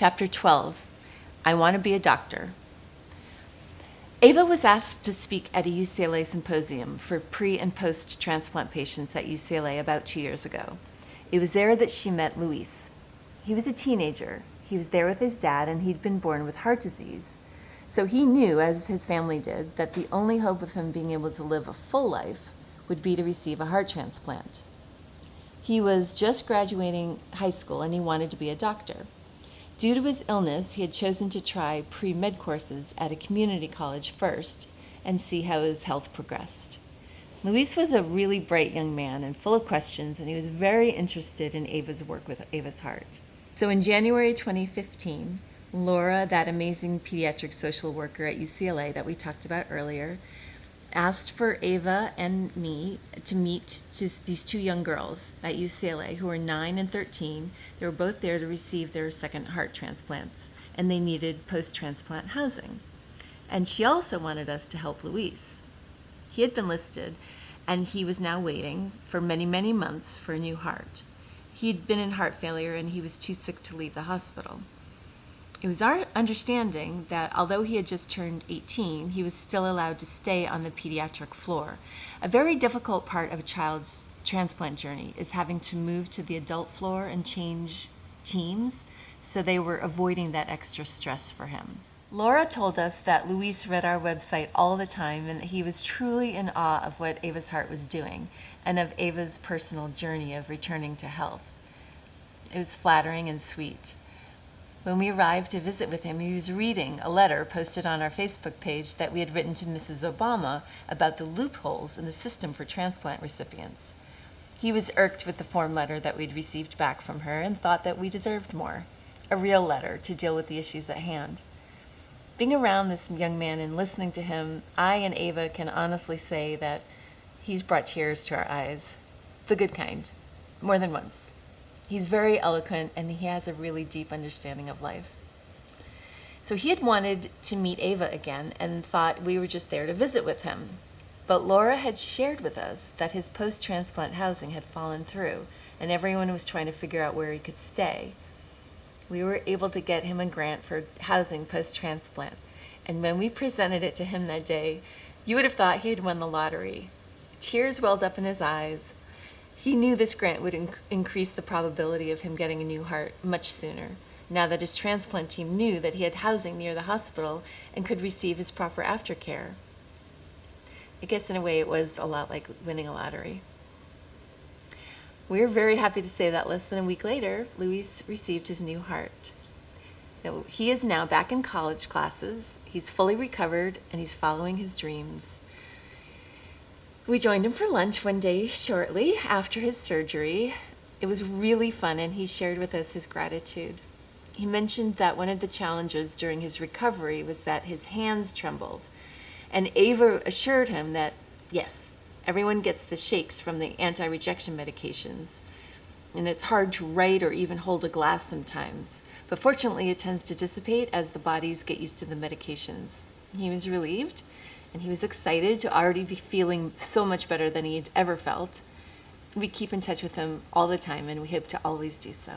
Chapter 12, I Want to Be a Doctor. Ava was asked to speak at a UCLA symposium for pre- and post-transplant patients at UCLA about 2 years ago. It was there that she met Luis. He was a teenager. He was there with his dad, and he'd been born with heart disease. So he knew, as his family did, that the only hope of him being able to live a full life would be to receive a heart transplant. He was just graduating high school, and he wanted to be a doctor. Due to his illness, he had chosen to try pre-med courses at a community college first and see how his health progressed. Luis was a really bright young man and full of questions, and he was very interested in Ava's work with Ava's heart. So in January 2015, Laura, that amazing pediatric social worker at UCLA that we talked about earlier, asked for Ava and me to meet these two young girls at UCLA who were 9 and 13. They were both there to receive their second heart transplants, and they needed post-transplant housing. And she also wanted us to help Luis. He had been listed, and he was now waiting for many, many months for a new heart. He'd been in heart failure, and he was too sick to leave the hospital. It was our understanding that although he had just turned 18, he was still allowed to stay on the pediatric floor. A very difficult part of a child's transplant journey is having to move to the adult floor and change teams, so they were avoiding that extra stress for him. Laura told us that Luis read our website all the time and that he was truly in awe of what Ava's Heart was doing and of Ava's personal journey of returning to health. It was flattering and sweet. When we arrived to visit with him, he was reading a letter posted on our Facebook page that we had written to Mrs. Obama about the loopholes in the system for transplant recipients. He was irked with the form letter that we'd received back from her and thought that we deserved more, a real letter to deal with the issues at hand. Being around this young man and listening to him, I and Ava can honestly say that he's brought tears to our eyes, the good kind, more than once. He's very eloquent, and he has a really deep understanding of life. So he had wanted to meet Ava again and thought we were just there to visit with him. But Laura had shared with us that his post-transplant housing had fallen through, and everyone was trying to figure out where he could stay. We were able to get him a grant for housing post-transplant, and when we presented it to him that day, you would have thought he had won the lottery. Tears welled up in his eyes. He knew this grant would increase the probability of him getting a new heart much sooner, now that his transplant team knew that he had housing near the hospital and could receive his proper aftercare. I guess in a way it was a lot like winning a lottery. We were very happy to say that less than a week later, Luis received his new heart. Now, he is now back in college classes, he's fully recovered, and he's following his dreams. We joined him for lunch one day shortly after his surgery. It was really fun, and he shared with us his gratitude. He mentioned that one of the challenges during his recovery was that his hands trembled, and Ava assured him that, yes, everyone gets the shakes from the anti-rejection medications, and it's hard to write or even hold a glass sometimes, but fortunately it tends to dissipate as the bodies get used to the medications. He was relieved, and he was excited to already be feeling so much better than he had ever felt. We keep in touch with him all the time, and we hope to always do so.